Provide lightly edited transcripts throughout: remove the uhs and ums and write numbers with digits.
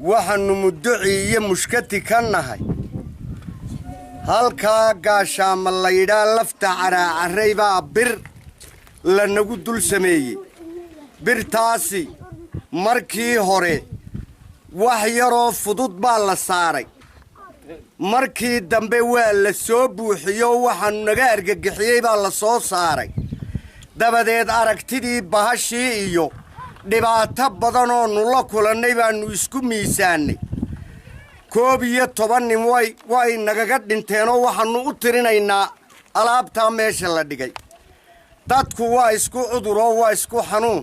waxaanu mudduciiyo mushkati ka nahay halkaa gaashaama la yidhaa lafta caraacarray baa bir lanagu dul sameeyey birtaasi markii hore wax yaroo fudud baa la saaray markii dambe waa la soo buuxiyo waxaanu naga argagixiyey baa la soo saaray dabadeed aragtidii bahashii iyo dhibaato badan oo nula kulannay baannu isku miisaannay 11 nin way nagaga dhinteenoo waxaannu u tirinaynaa alaabtaa meesha la dhigay dadku waa isku cuduroo waa isku xanuun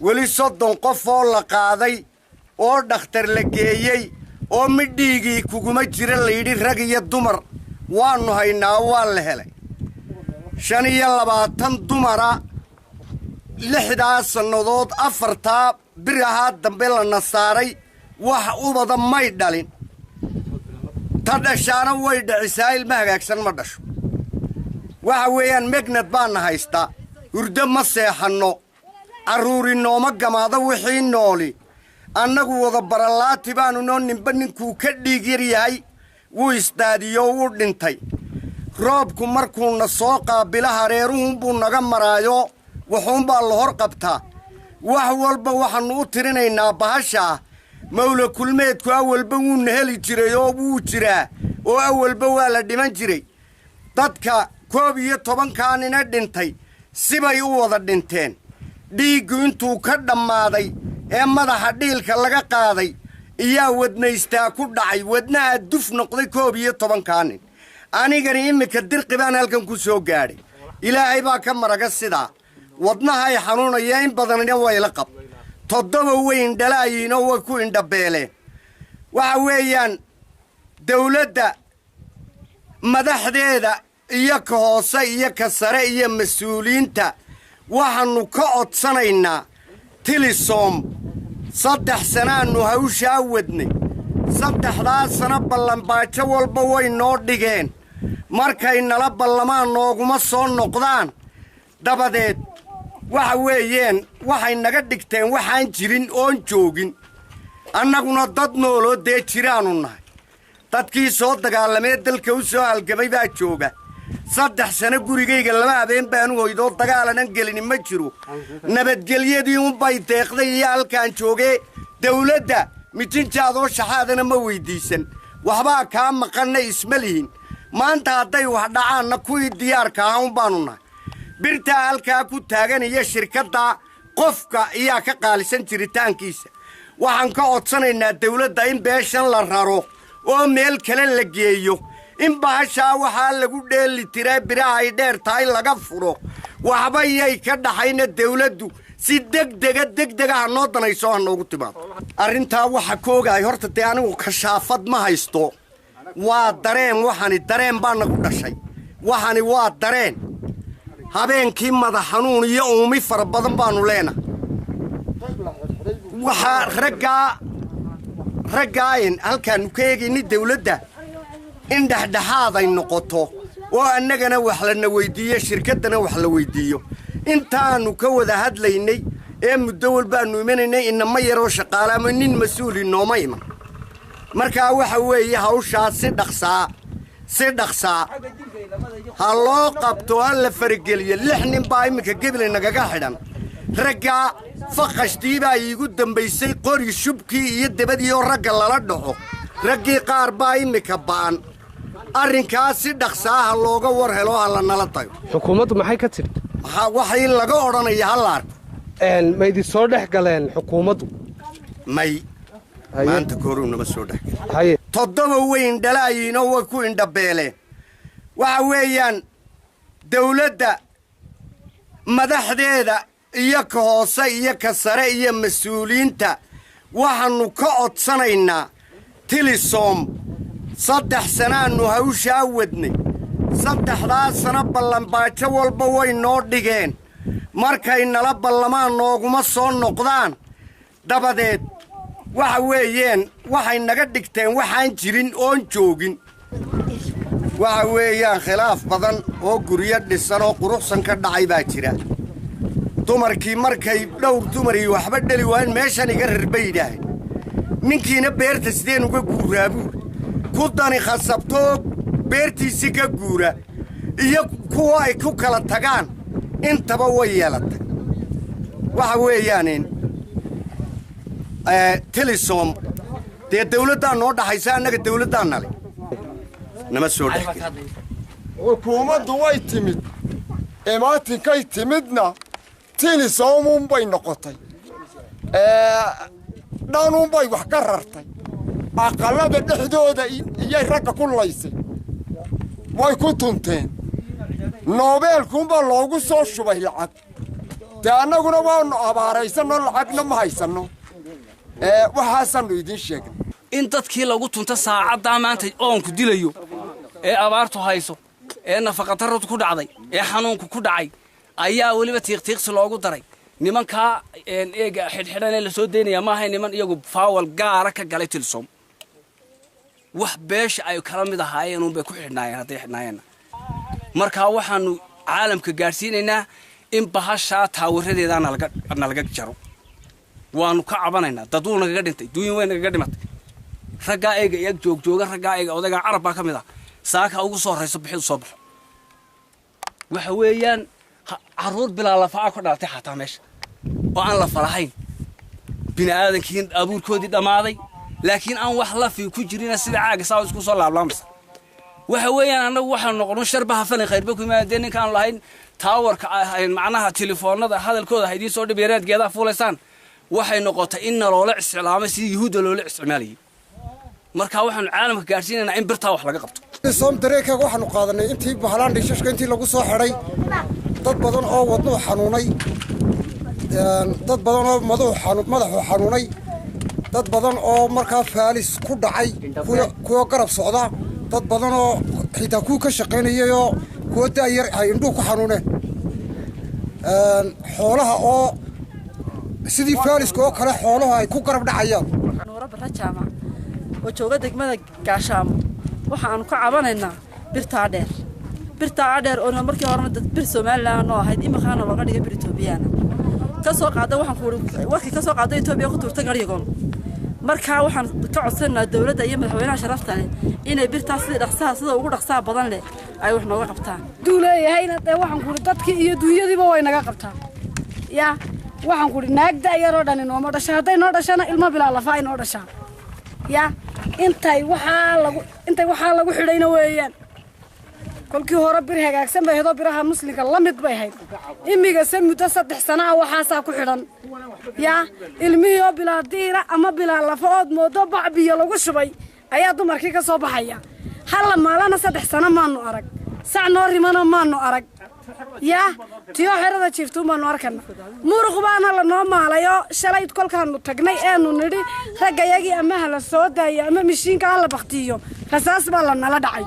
weli 30 qof oo la qaaday oo dhakhtar la geeyey oo midhiigii kuguma jira layidhi rag iyo dumar waannu haynaa waa la helay 25 dumara 6 sannadood 4 birahaa dambe lana saaray wax ubada may dhalin ta dhashaana way dhicisaa ilma hagaagsan ma dhasho waxa weeyaan megnad baana haystaa hurdo ma seexanno carruuri nooma gamaado wixii nooli annagu wada baralaati baanu noo ninba ninkuu ka dhiig yar yahay wuu isdaadiyo wuu dhintay roobku markuuna soo qaabila hareeruhunbuu naga maraayo wuxuunbaa la hor qabtaa wax walba waxaannu u tirinaynaa bahashaa mawla kulmeedku awalba wuuna heli jiray oo wuu jiraa oo awalba waa la dhiman jiray dadka 11 nina dhintay sibay u wada dhinteen dhiiggu intuu ka dhammaaday ee madaxa dhiilka laga qaaday iyaa wadnaystaa ku dhacay wadnaha duf noqday 11 nin anigani imika dirqi baan halkan ku soo gaadhay ilaahay baa ka maraga sidaa wadnahay xanuunaya in badanina way la qab 7 weyn dhalaayiin oo way ku indhabeeleen waxa weeyaan dawladda madaxdeeda iyo ka hoose iyo ka sare iyo mas'uuliyiinta waxaannu ka codsanaynaa tilisom 3 sanaannu hawshaa wadnay 3 sano ballanbaajo walba way noo dhigeen markay nala ballamaan nooguma soo noqdaan dabadeed waxa weeyeen waxay naga dhigteen waxaan jirin oon joogin annaguna dad nooloo dee jiraannu nahay dadkii soo dagaalamee dalka u soo halgamay baa jooga 3 sano gurigayga lama habeen baanu hoydoo dagaalanan gelini ma jiro nabadgelyadii unbay deeqday iyo halkaan joogee dawladda mitinjaadoo shaxaadana ma weydiisan waxbaa kaa maqanna isma lihin maanta hadday wax dhacaanna kuwii diyaarka ahaa unbaannu nahay birtaa halkaa ku taagan iyo shirkadda qofka iyaa ka qaalisan jiritaankiisa waxaan ka codsanaynaa dawladda in beeshan la raro oo meel kale la geeyo in bahashaa waxaa lagu dheeli tiraa biraha ay dheer tahay laga furo waxba yay ka dhaxayna dawladdu si degdega ha noo danayso ha noogu timaado arrintaa waxa ka ogahay horta dee anigu kashaafad ma haysto waa dareen waxani dareen baa nagu dhashay waxani waa dareen habeenkii madax xanuun iyo uumi fara badan baanu leenahay waxaa raggaayn halkaannu ka eegayni dawladda in dhexdhexaad ay noqoto oo annagana wax lana weydiiyo shirkaddana wax la weydiiyo intaannu ka wada hadlaynay ee muddo walbaannu imanaynay inama yaroo shaqaala ama nin mas-uuli nooma iman markaa waxa weeye hawshaa si dhaqsaa ha loo qabto ha la farageliyo 6 nin baa iminka geblay nagaga xidhan raggaa faqashtii baa iigu dambaysay qori shubkii iyo dabadii oo ragga lala dhaco raggii qaar baa iminka ba'an arrinkaas si dhaqsaa ha looga war helo ha la nala tago xukuumaddu maxay ka tiri waxay laga odhanaya hal arko ma idin soo dhex galeen xukuumaddu may maanta kooruu nama soo dhex galay 7 weyn dhalaayiin oo way ku indhabeeleen waxa weeyaan dawladda madaxdeeda iyo ka hoose iyo ka sare iyo mas-uuliyiinta waxaannu ka codsanaynaa tilisom 3 sanaannu hawshaa wadnay 3 sano ballanbaajo walba way noo dhigeen markay nala ballamaan nooguma soo noqdaan dabadeed waxa weeyeen waxay naga dhigteen waxaan jirin oon joogin waxa weeyaan khilaaf badan oo guryo dhisan oo quruxsan ka dhacay baa jira dumarkii markay dhowr dumarii waxba dhali waayeen meeshan iga rarbay yidhaahay ninkiina beerta sideen uga guuraa buuri ku dani khasabtoo beertiisii ka guura iyo kuwa ay ku kala tagaan intaba way yeelatay waxa weeyaanin tilisom dee dawladdaa noo dhaxaysa annaga dawladdaa nale nama soo dhexgel xukuumaddu way timid imaatinkay timidna tilisomunbay noqotay dhanuunbay wax ka rartay aqallada dhexdooda iyay ragga ku laysay way ku tunteen noobeelkuunbaa loogu soo shubay lacag dee annaguna waannu abaaraysanno lacagna ma haysanno waxaasaannu idiin sheegnay in dadkii lagu tunta saacaddaa maanta oonku dilayo ee abaartu hayso ee nafaqadarradu ku dhacday ee xanuunku ku dhacay ayaa weliba tiiqtiiqsi loogu daray nimankaa eega xidhxidhan ee la soo daynayaa maahay niman iyagu faawal gaara ka galay tilisom wax beesha ay kala mid ahaayeen uunbay ku xidhnaayeen hadday xidhnaayeenna markaa waxaannu caalamka gaadhsiinaynaa in bahashaa taawiradeedaa nalaga jaro waannu ka cabanaynaa dad wuu nagaga dhintay duuyin way nagaga dhimatay raggaa eega iyag joogjooga raggaa eega odaygaa carab baa ka mid ah saaka ugu soo horrayso bixidu soo baxo waxa weeyaan carruur bilaa lafaa ka dhalatay xataa meesha oo aan la falahayn bini aadankii abuurkoodii dhammaaday laakiin aan wax lafi ku jirina sida caaga saa isku soo laablaamaysa waxa weeyaan annagu waxaanu noqono sharbaha falin khayrba ku yimaadee ninkaan lahayn taawarka macnaha telefoonada hadalkooda ha idiin soo dhib yareedgeedaa fuulaysaan waxay noqotay in naloola isticmaamay sidii yuhuudda loola isticmaalayay markaa waxaanu caalamka gaadhsiinaynaa in birtaa wax laga qabto tilisom dareekaaga waxaanu qaadanay intii bahalaan dhishashka intii lagu soo xidhay dad badan oo wadnuhu xanuunay dad badan oo madaxu xanuunay dad badan oo markaa faalis ku dhacay kuwa garab socda dad badan oo xitaa kuwa ka shaqaynayayoo kuwa daayar ay indhuhu ku xanuuneen xoolaha oo sidii faaliska oo kale xooluhu ay ku garab dhacayaan nuura barajaama oo jooga degmada gaashaamo waxaanu ka cabanaynaa birtaa dheer oo markii horena dad bir Soomaaliland oo ahayd imikaana looga dhigay bir Itoobiyaana ka soo qaada waxaan ku warkii ka soo qaada Itoobiya ku turtay garigoon markaa waxaan ka codsanaa dawladda iyo madaxweynaha sharafta leh inay birtaa sida ugu dhaqsaha badan leh ay wax nooga qabtaan duuleeyahayna waxaan ku dadkii iyo duunyadiiba way naga qabtaan yaa waxaan ku naagda yaroo dhan inoo dhashay haday noo dhashana ilmo bilaa lafa inoo dhashaa yaa intay waxa lagu xidhayna weeyaan kolkii hore bir hagaagsan bay hedo biraha muslimka la mid bay hayd imiga muddo 3 sano waxaasaa ku xidhan yaa ilmihiyo bilaa diira ama bilaa lafood moodo bacbiyo lagu shubay ayaa dumarkii ka soo baxaya hal maalana 3 sano maanu arag sac noo rimana maanu arag yaa tiyo xerada jiiftu maanu arkana muruq baana la noo maalayo shalay kolkaanu tagnay eenu nidhi ragayagii ama hala soo daaya ama mishiinka hala baqtiyo rasaas baa la nala dhacay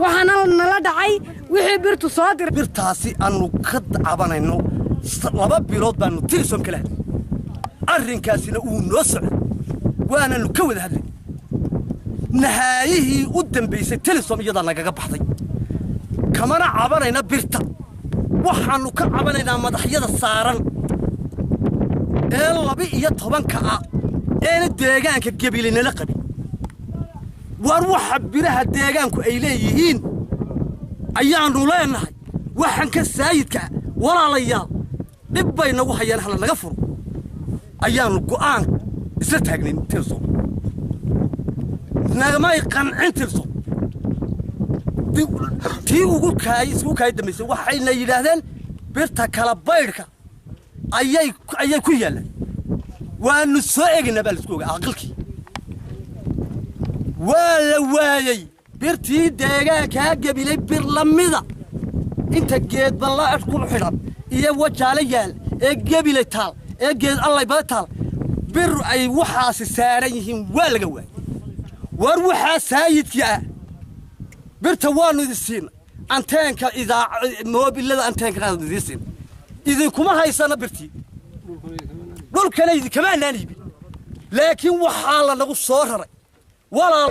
waxaana nala dhacay wixii birtu soo dir birtaasi aanu ka cabanayno 2 bilood baanu tilisom kale arrinkaasina uu noo socdo waanaanu ka wada hadlay nahaayihii u dambaysay tilisom iyada nagaga baxday kamana cabanayna birta waxaanu ka cabanaynaa madaxyada saaran ee 12 ah ee deegaanka gabilinala qabi war waxa biraha deegaanku ay leeyihiin ayaanu leenahay waxan ka saayidka walaalayaal dib bay nagu hayaan hal laga furo ayaanu go'aan isla taagnin tilisom nagamay qancin tilisom tii ugu kaay dambaysay waxayna yidhaahdeen birta kala baydhka ayay ku yaalaan waanu soo eegaynaa baa laisku ogaa aqalkii waa la waayey birtii deegaankaa gabilay bir lamida inta geedba la ku xidhan iyo wajaale yaal قبل التال جد الله يبطل بر أي وحاس ساريهم ولا جوا وروحها سايد يا برتوان السين أنتين إذا ما بالله أنتين كانوا السين إذا كما هاي سنة برتي دول كان إذا كمان لا نبي لكن وحالنا نقص صهر ولا